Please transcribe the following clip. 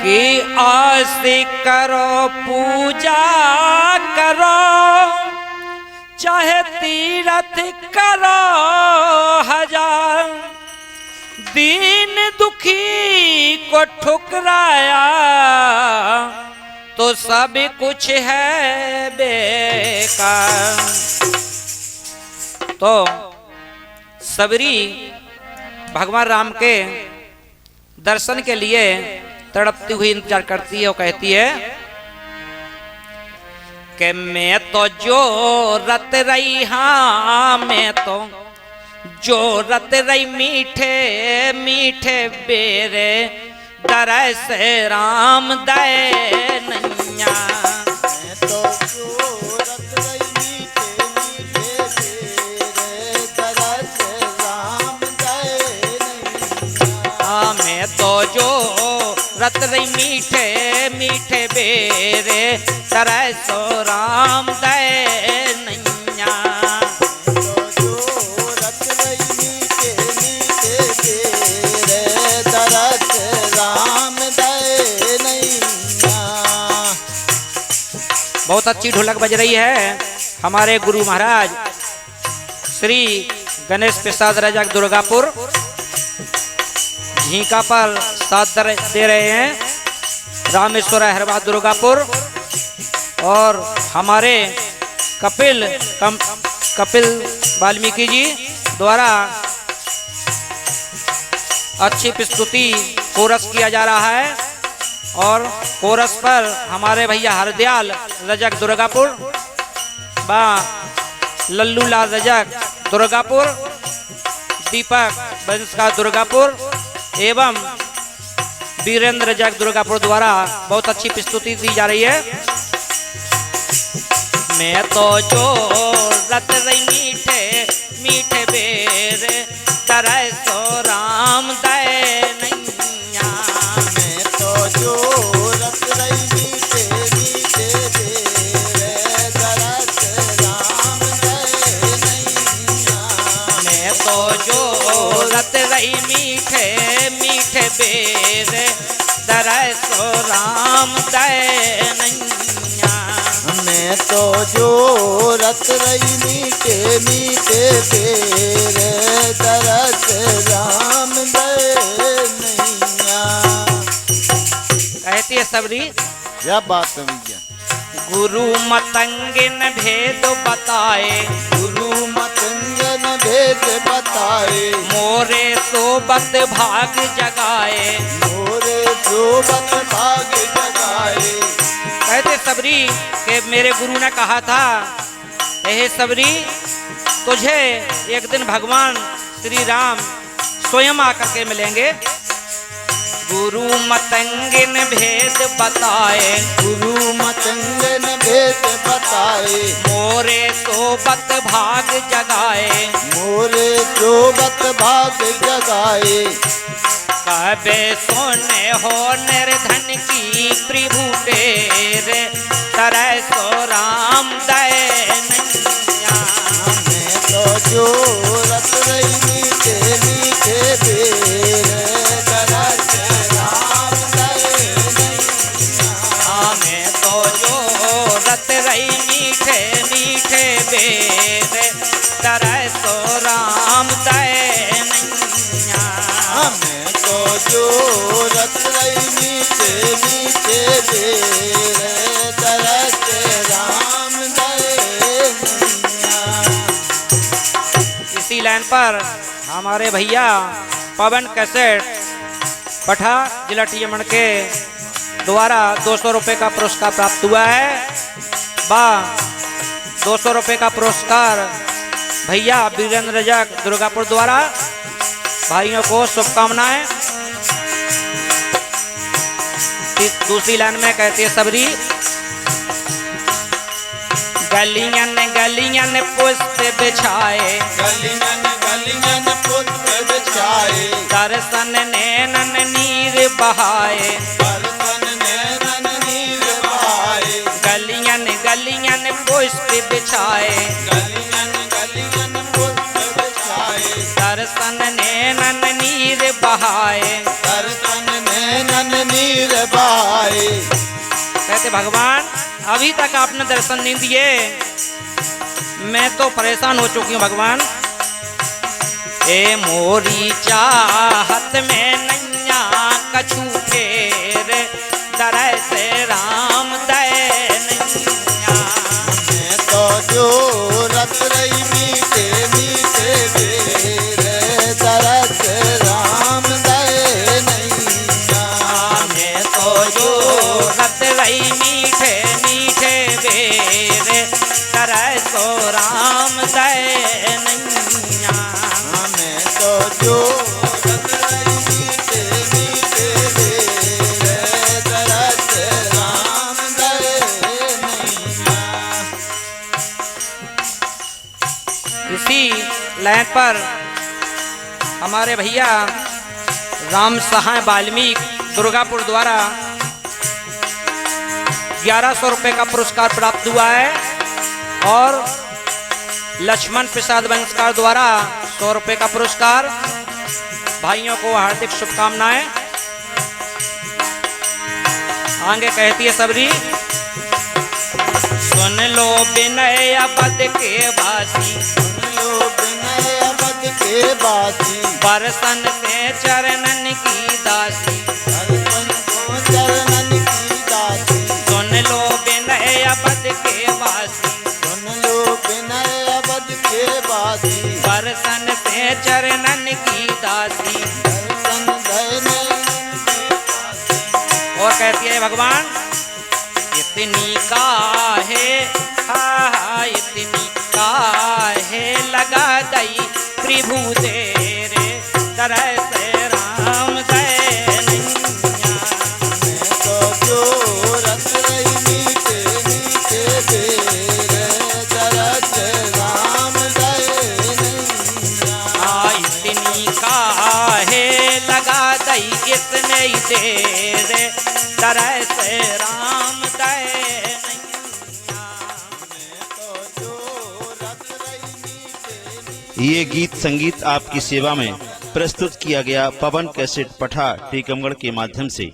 कि आस करो पूजा करो चाहे तीरथ करो हजार, दीन दुखी को ठुकराया तो सब कुछ है बेकार। तो सबरी भगवान राम के दर्शन के लिए तड़पती हुई इंतजार करती है और कहती है कि मैं तो जो रत रही, हाँ मैं तो जो रत रही मीठे मीठे बेरे दरस राम दे नैया। मैं तो जो रत रही मीठे मीठे बेरे दरस राम दे नैया। हाँ मैं तो जो रत रही मीठे मीठे बेरे तरसो राम दे नैया। तो जो रत रही मीठे मीठे बेरे तरस राम दे नैया। बहुत अच्छी ढोलक बज रही है। हमारे गुरु महाराज श्री गणेश प्रसाद राजा दुर्गापुर झींका पर साथ दे रहे हैं, रामेश्वर हैदराबाद दुर्गापुर। और हमारे कपिल वाल्मीकि जी द्वारा अच्छी प्रस्तुति कोरस किया जा रहा है। और कोरस पर हमारे भैया हरदयाल रजक दुर्गापुर बा लल्लू लाल रजक दुर्गापुर, दीपक बंसका दुर्गापुर एवं वीरेंद्र रजक दुर्गापुर द्वारा बहुत अच्छी प्रस्तुति दी जा रही है। मैं तो जो रत रही मीठे मीठे बेरे तरसो राम दे नैया। मैं तो जो रत रही मीठे मीठे बेरे तरस राम दे नैया। मैं तो जो रत रही मीठे मीठे बेरे तरसो राम दे नैया। मैं तो जो रत रही मीठे मीठे बेरे तरस राम दे नैया। कहती है सबरी, क्या बात है भैया। गुरु मतंगन भेद बताए, गुरु मतंगन भेद बताए, मोरे सोबत भाग जगाए, मोरे सोबत भाग जगाए। कहते सबरी के मेरे गुरु ने कहा था, हे सबरी तुझे एक दिन भगवान श्री राम स्वयं आकर के मिलेंगे। गुरु मतंगन भेद बताए, गुरु मतंगन भेद बताए, मोरे सोबत भाग जगाए, मोरे सोबत भाग जगाए। कबे सोने हो निर्धन की प्रभु तेरे तरसो राम दे नैया। मैं तो जो रत रही मीठे मीठे बेरे तरस राम दे नैया। मैं तो जो रत रही मीठे मीठे बेरे तरसो राम दे नैया। मैं तो जो रत रही मीठे मीठे बेरे तरस राम दे नैया। इसी लाइन पर हमारे भैया पवन कैसेट पठा जिला टीएमएन के द्वारा 200 रुपये का पुरस्कार प्राप्त हुआ है। 200 रुपये का पुरस्कार भैया वीरेंद्र रजक दुर्गापुर द्वारा। भाइयों को शुभकामनाएं। दूसरी लाइन में कहती है सबरी, गलियन गलियन पुष्प बिछाए, गलियन गलियन पुष्प बिछाए, दर्शन नैनन नीर बहाए, दर्शन नैनन नीर बहाए। गलियन गलियन पुष्प बिछाए, गलियन गलियन पुष्प बिछाए, दर्शन नैनन नीर बहाए, दर्शन नैनन नीर नीर बहाए। कहते भगवान अभी तक आपने दर्शन नहीं दिए, मैं तो परेशान हो चुकी हूँ भगवान। ए मोरी चाहत में नैया कछु फेर, दरस राम दे नैया। मैं तो जो रत रही मीठे मीठे बेर, दरस राम दे नैया। मैं तो जो रत रही मीठे मीठे बेर, दरसो राम दे नैया। मैं तो जो रत रही मीठे मीठे बेर, दरस राम दे नैया। इसी लाइन पर हमारे भैया राम सहाय वाल्मीकि दुर्गापुर द्वारा 1100 रुपए का पुरस्कार प्राप्त हुआ है और लक्ष्मण प्रसाद वंशकार द्वारा 100 रुपए का पुरस्कार। भाइयों को हार्दिक शुभकामनाएं। आगे कहती है सबरी, सुन लो विनय पद के वासी, विनय पद के बासी, बरसन से चरणन की दासी। दर्शन को चरणन की दासी। सुन लो विनय पद के वासी, सुन लो विनय पद के बासी, बरसन से चरणन की दासी। दर्शन दयनीय की दासी। और कहती है भगवान इतनी काहे, हा इतनी काहे लगा गई प्रभु तेरे, दरस राम दे नैया। मैं तो जो रत रही मीठे मीठे बेर, दरस राम दे नैया। इतनी काहे लगा दई इतने ही देर, दरस राम दे नैया। मैं तो जो रत रही मीठे। ये गीत संगीत आपकी सेवा में प्रस्तुत किया गया पवन कैसेट पठा टीकमगढ़ के माध्यम से।